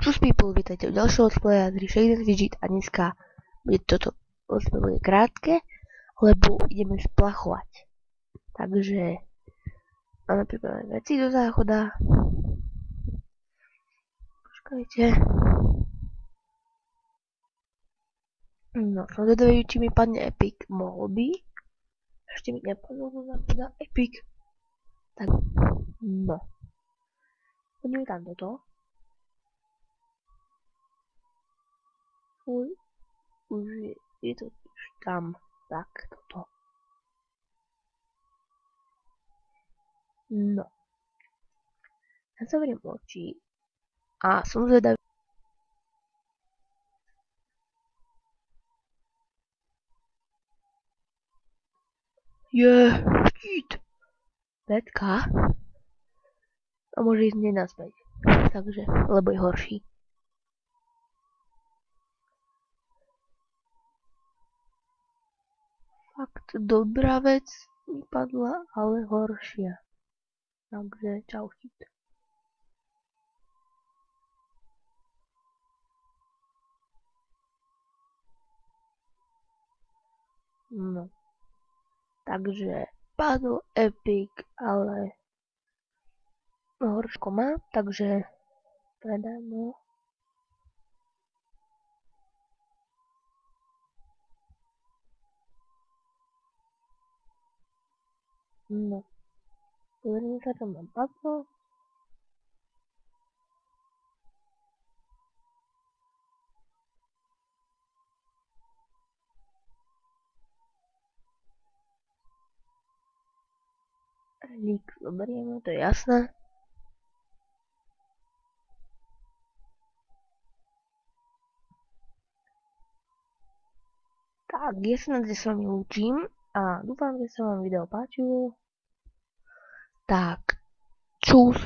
Čus people, vítajte u ďalšieho let's playa z hry Shaden Fidget a dneska bude toto let's play bude krátke, lebo ideme splachovať. Takže máme pripravené veci do záchoda. Počkajte. No, som zvedavý, či mi padne epic. Mohol by. Ešte mi nepadlo do záchoda epic. Tak, no. Poďme tam toto. Už je to už tam, tak toto. No. Ja zavriem oči a som zvedavý. Šít. Petka. A môže ísť nenaspäť. Takže, lebo je horší. Fakt dobrá vec mi padla, ale horšia. Takže čau šít. No. Takže padol epic, ale horško má, takže predáme. No. Pozrime sa, čo mám padlo. Lík zoberieme, to je jasné. Tak, ja sa na s vami lúčim a dúfam, že sa vám video páčilo. Tak, čus.